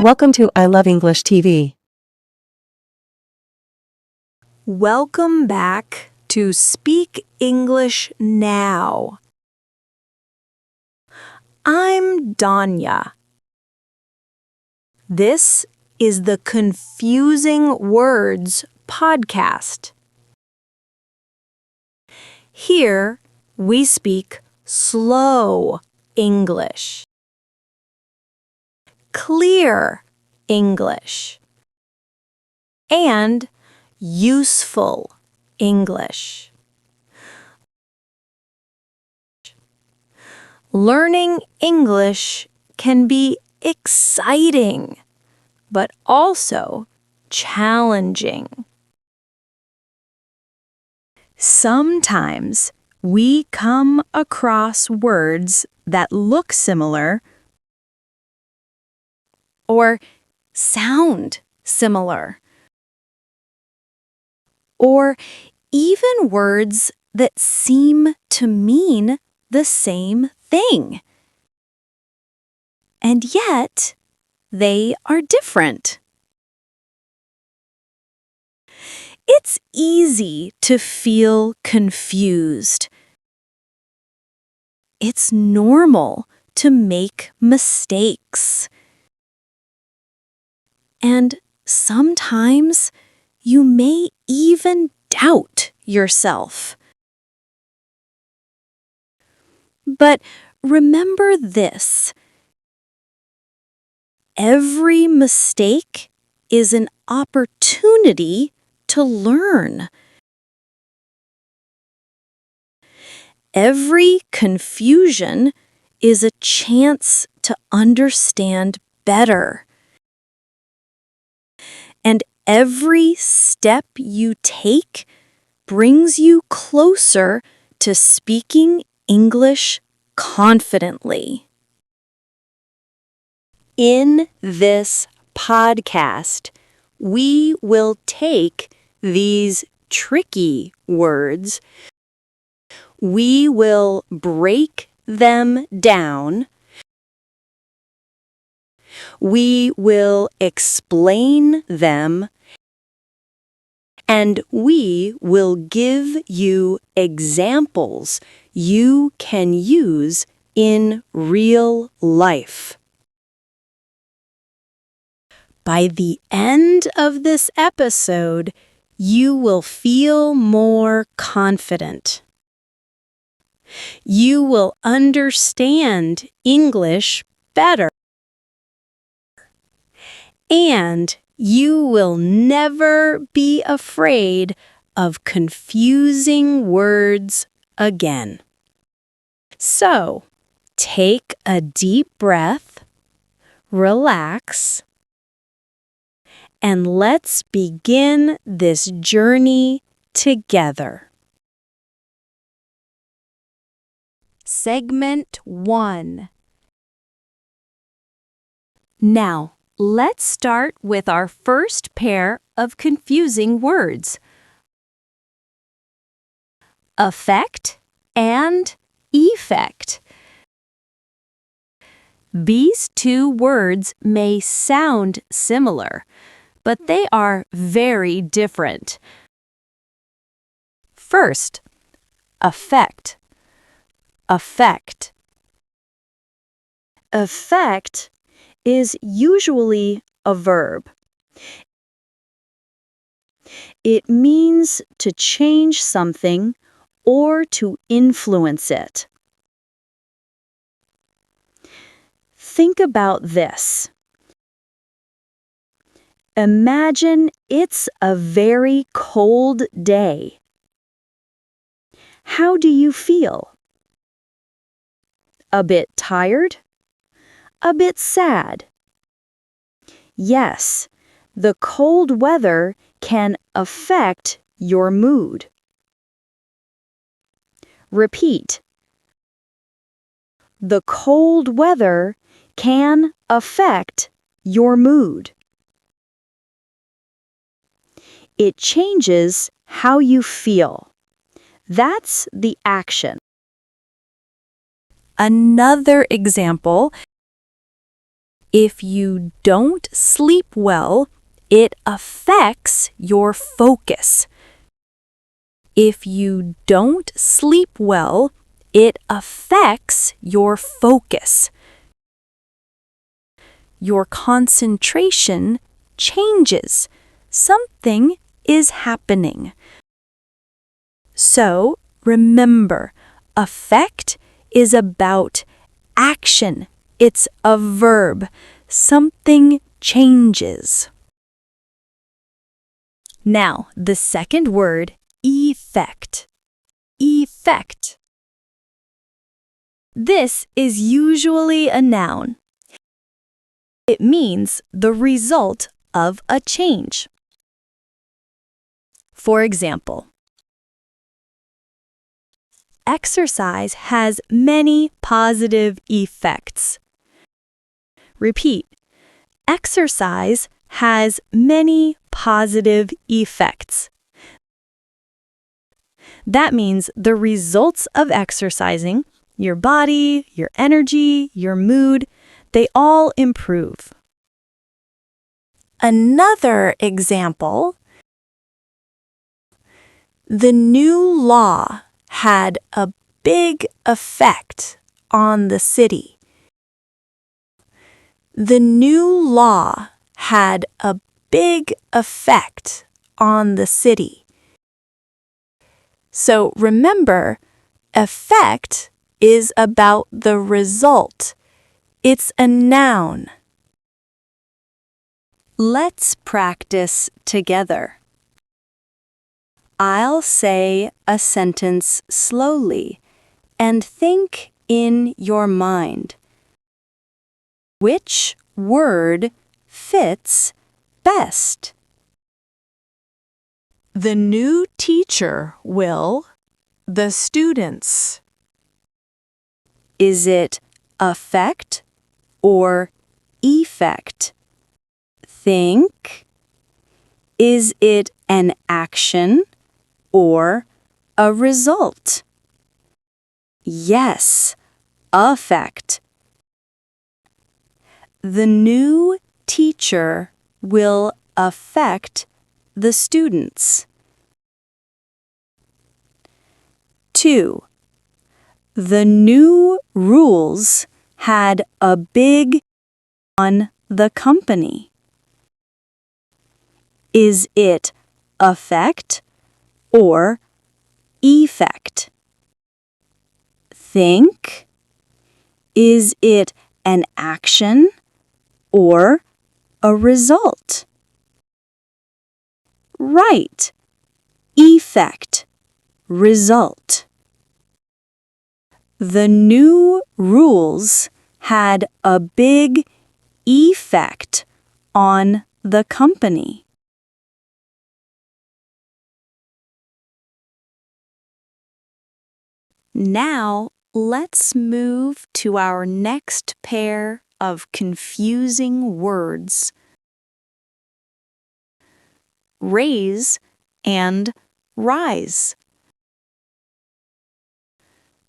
Welcome to I Love English TV. Welcome back to Speak English Now. I'm Danya. This is the Confusing Words podcast. Here, we speak slow English, clear English, and useful English. Learning English can be exciting, but also challenging. Sometimes we come across words that look similar or sound similar, or even words that seem to mean the same thing. And yet, they are different. It's easy to feel confused. It's normal to make mistakes. And sometimes you may even doubt yourself. But remember this: every mistake is an opportunity to learn. Every confusion is a chance to understand better. And every step you take brings you closer to speaking English confidently. In this podcast, we will take these tricky words, we will break them down, we will explain them, and we will give you examples you can use in real life. By the end of this episode, you will feel more confident. You will understand English better. And you will never be afraid of confusing words again. So, take a deep breath, relax, and let's begin this journey together. Segment 1. Now, let's start with our first pair of confusing words: affect and effect. These two words may sound similar, but they are very different. First, affect. Affect. Affect is usually a verb. It means to change something or to influence it. Think about this. Imagine it's a very cold day. How do you feel? A bit tired? A bit sad? Yes, the cold weather can affect your mood. Repeat. The cold weather can affect your mood. It changes how you feel. That's the action. Another example If you don't sleep well, it affects your focus. If you don't sleep well, it affects your focus. Your concentration changes. Something is happening. So, remember, affect is about action. It's a verb. Something changes. Now, the second word, effect. Effect. This is usually a noun. It means the result of a change. For example, exercise has many positive effects. Repeat. Exercise has many positive effects. That means the results of exercising, your body, your energy, your mood, they all improve. Another example, the new law had a big effect on the city. The new law had a big effect on the city. So remember, effect is about the result. It's a noun. Let's practice together. I'll say a sentence slowly and think in your mind. Which word fits best? The new teacher will. The students. Is it affect or effect? Think. Is it an action or a result? Yes, affect. The new teacher will affect the students. 2. The new rules had a big on the company. Is it affect or effect? Think. Is it an action or a result? Right. Effect. Result. The new rules had a big effect on the company. Now, let's move to our next pair of confusing words. Raise and rise.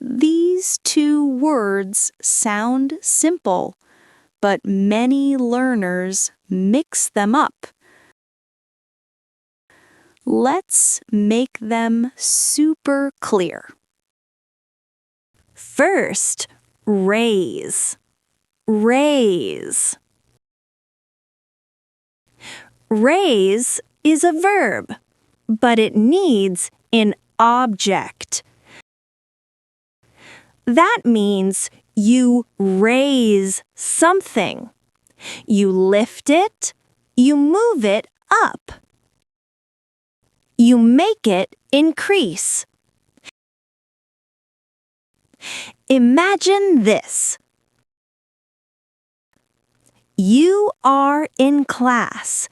These two words sound simple, but many learners mix them up. Let's make them super clear. First, raise. Raise. Raise is a verb, but it needs an object. That means you raise something. You lift it, you move it up. You make it increase. Imagine this. You are in class.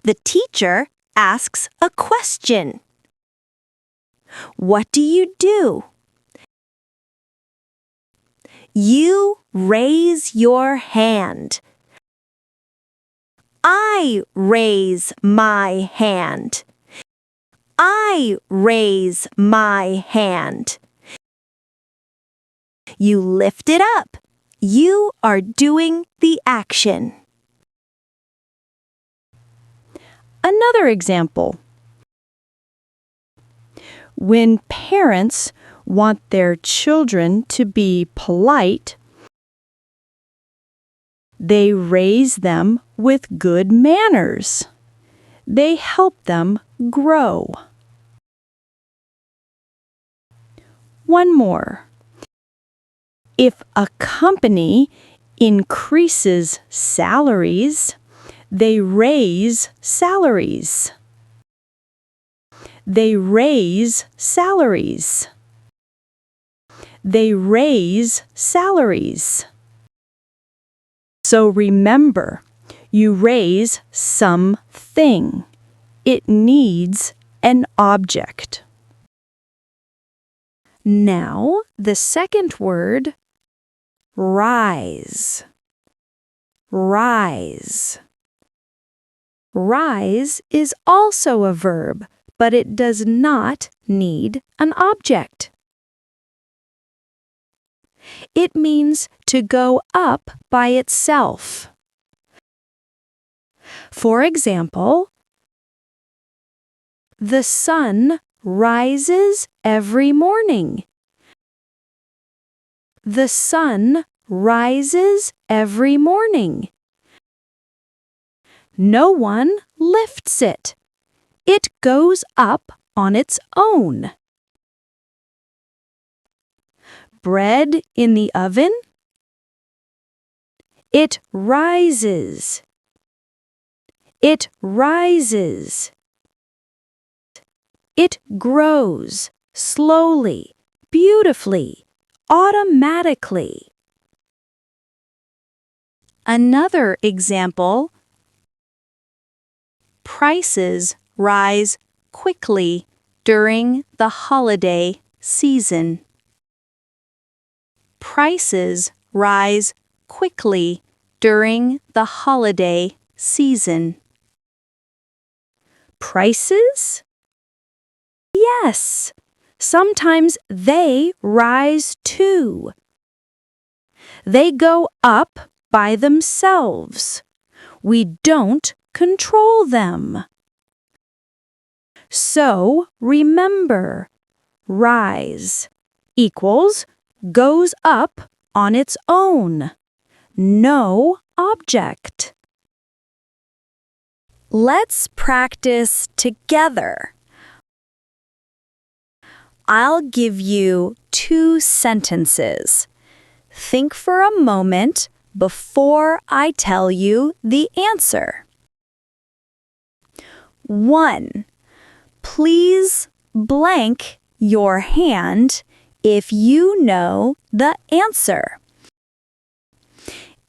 The teacher asks a question. What do? You raise your hand. I raise my hand. I raise my hand. You lift it up. You are doing the action. Another example. When parents want their children to be polite, they raise them with good manners. They help them grow. One more. If a company increases salaries, they raise salaries. They raise salaries. They raise salaries. So remember, you raise something. It needs an object. Now, the second word, rise. Rise. Rise is also a verb, but it does not need an object. It means to go up by itself. For example, the sun rises every morning. The sun rises every morning. No one lifts it. It goes up on its own. Bread in the oven? It rises. It rises. It grows slowly, beautifully, automatically. Another example. Prices rise quickly during the holiday season. Prices rise quickly during the holiday season. Prices? Yes, sometimes they rise too. They go up by themselves. We don't control them. So remember, rise equals goes up on its own. No object. Let's practice together. I'll give you 2 sentences. Think for a moment before I tell you the answer. 1. Please blank your hand if you know the answer.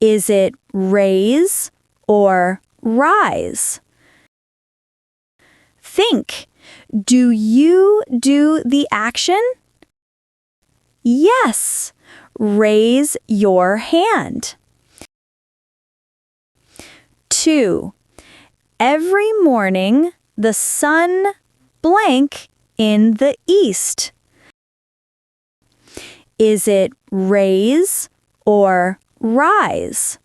Is it raise or rise? Think. Do you do the action? Yes. Raise your hand. 2. Every morning, the sun blank in the east. Is it raise or rise?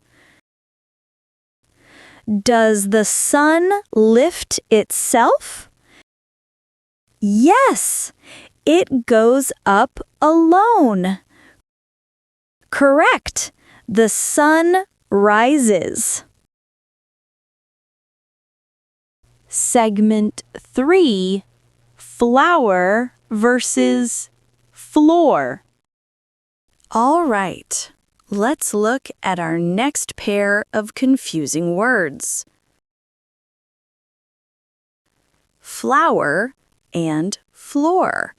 Does the sun lift itself? Yes, it goes up alone. Correct. The sun rises. Segment 3. Flower versus floor. All right, let's look at our next pair of confusing words. Flower and floor.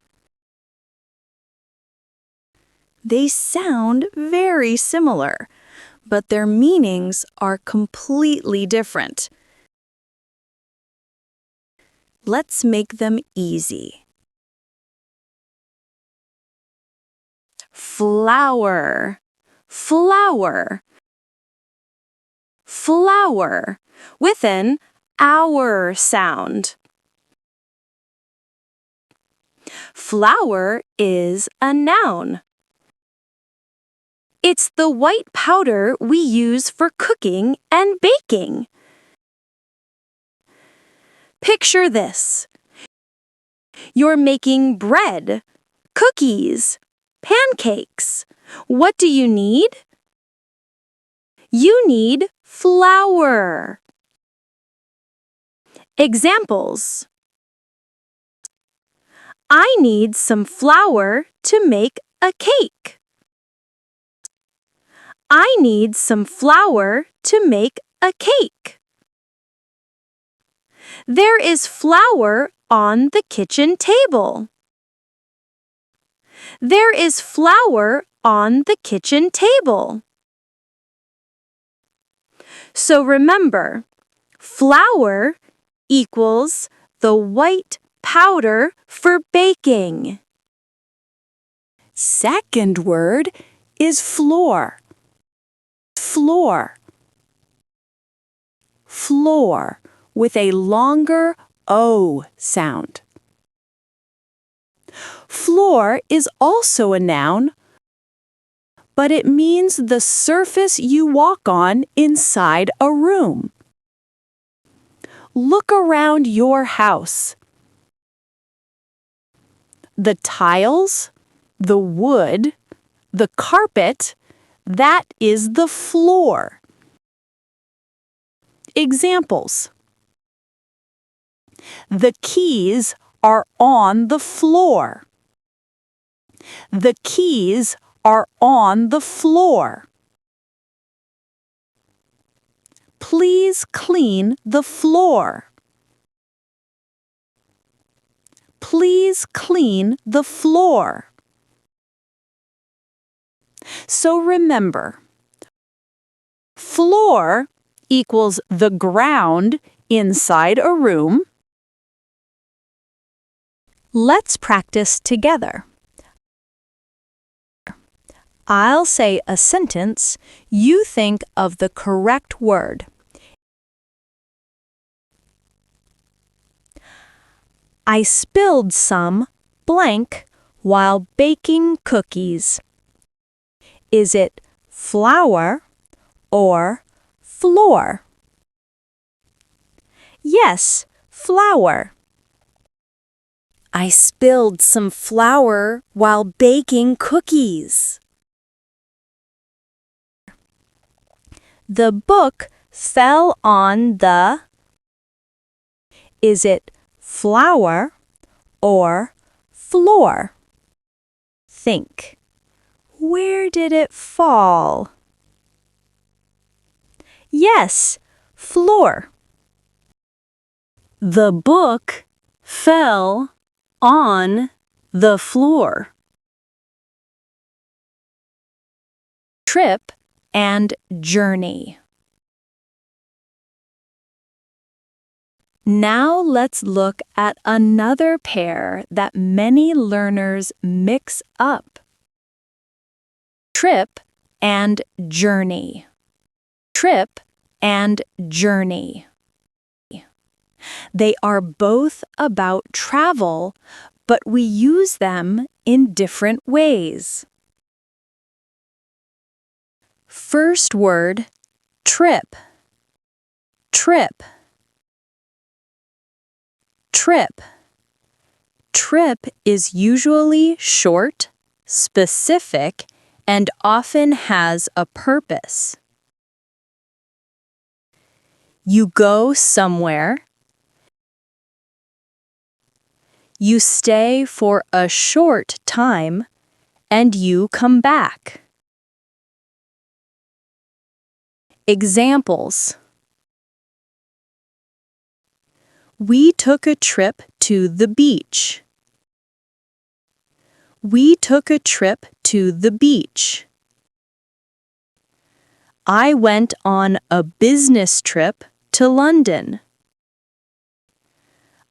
They sound very similar, but their meanings are completely different. Let's make them easy. Flower, flower, flower, with an our sound. Flower is a noun. It's the white powder we use for cooking and baking. Picture this. You're making bread, cookies, pancakes. What do you need? You need flour. Examples. I need some flour to make a cake. I need some flour to make a cake. There is flour on the kitchen table. There is flour on the kitchen table. So remember, flour equals the white powder for baking. Second word is floor. Floor. Floor with a longer O sound. Floor is also a noun, but it means the surface you walk on inside a room. Look around your house. The tiles, the wood, the carpet, that is the floor. Examples. The keys are on the floor. The keys are on the floor. Please clean the floor. Please clean the floor. So remember, floor equals the ground inside a room. Let's practice together. I'll say a sentence. You think of the correct word. I spilled some blank while baking cookies. Is it flour or floor? Yes, flour. I spilled some flour while baking cookies. The book fell on the. Is it flour or floor? Think. Where did it fall? Yes, floor. The book fell on the floor. Trip and journey. Now let's look at another pair that many learners mix up. Trip and journey. Trip and journey. They are both about travel, but we use them in different ways. First word, trip. Trip. Trip. Trip is usually short, specific, and often has a purpose. You go somewhere. You stay for a short time, and you come back. Examples. We took a trip to the beach. We took a trip to the beach. I went on a business trip to London.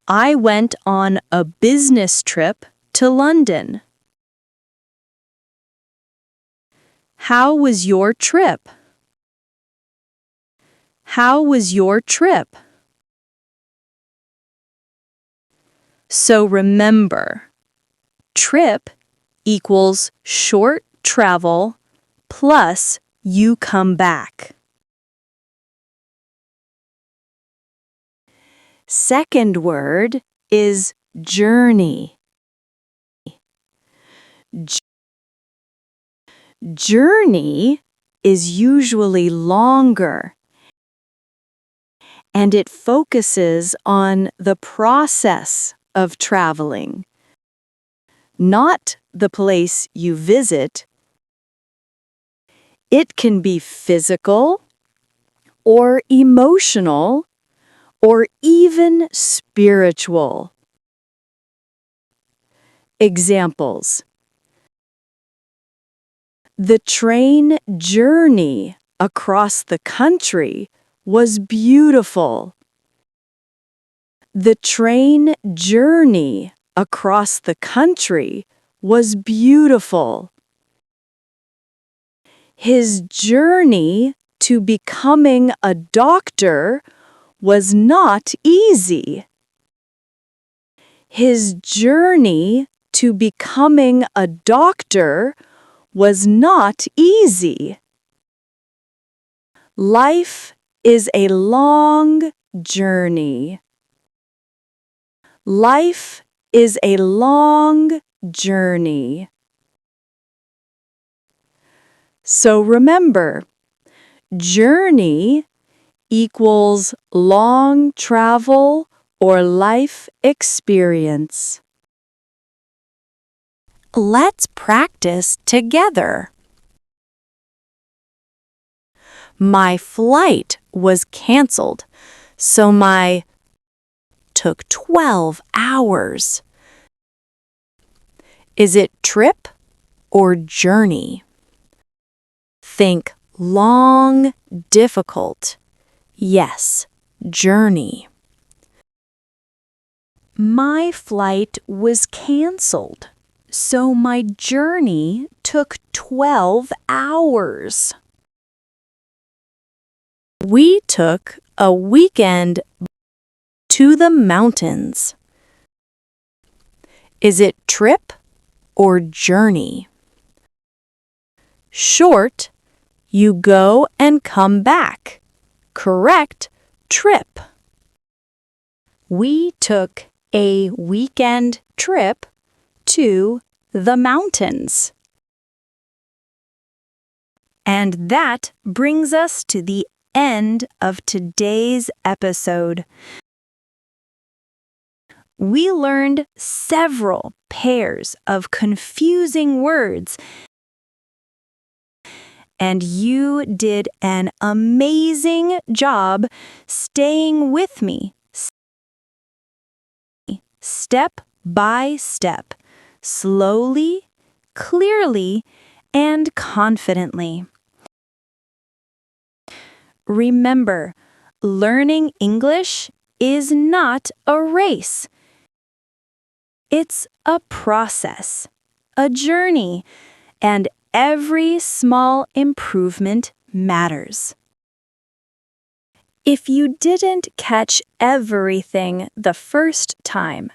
I went on a business trip to London. How was your trip? How was your trip? So remember, trip equals short travel, plus you come back. Second word is journey. Journey is usually longer, and it focuses on the process of traveling, not the place you visit. It can be physical, or emotional, or even spiritual. Examples: the train journey across the country was beautiful. The train journey across the country was beautiful. His journey to becoming a doctor was not easy. His journey to becoming a doctor was not easy. Life is a long journey. Life is a long journey. So remember, journey equals long travel or life experience. Let's practice together. My flight was canceled, so my took 12 hours. Is it trip or journey? Think long, difficult. Yes, journey. My flight was canceled, so my journey took 12 hours. We took a weekend to the mountains. Is it trip or journey? Short, you go and come back. Correct, trip. We took a weekend trip to the mountains. And that brings us to the end of today's episode. We learned several pairs of confusing words, and you did an amazing job staying with me, step by step, slowly, clearly, and confidently. Remember, learning English is not a race. It's a process, a journey, and every small improvement matters. If you didn't catch everything the first time,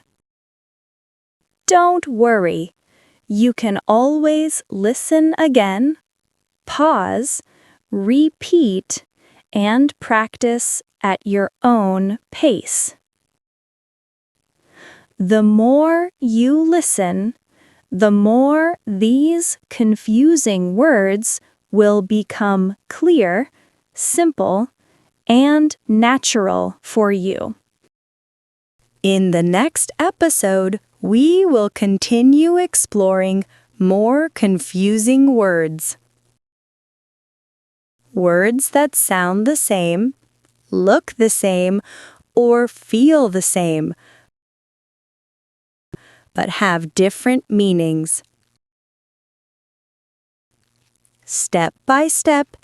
don't worry. You can always listen again, pause, repeat, and practice at your own pace. The more you listen, the more these confusing words will become clear, simple, and natural for you. In the next episode, we will continue exploring more confusing words. Words that sound the same, look the same, or feel the same, but have different meanings. Step by step,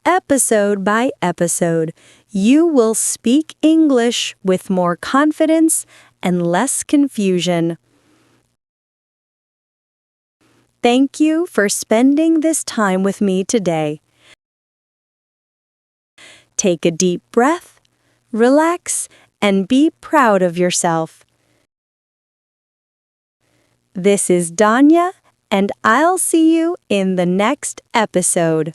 episode by episode, you will speak English with more confidence and less confusion. Thank you for spending this time with me today. Take a deep breath, relax, and be proud of yourself. This is Danya, and I'll see you in the next episode.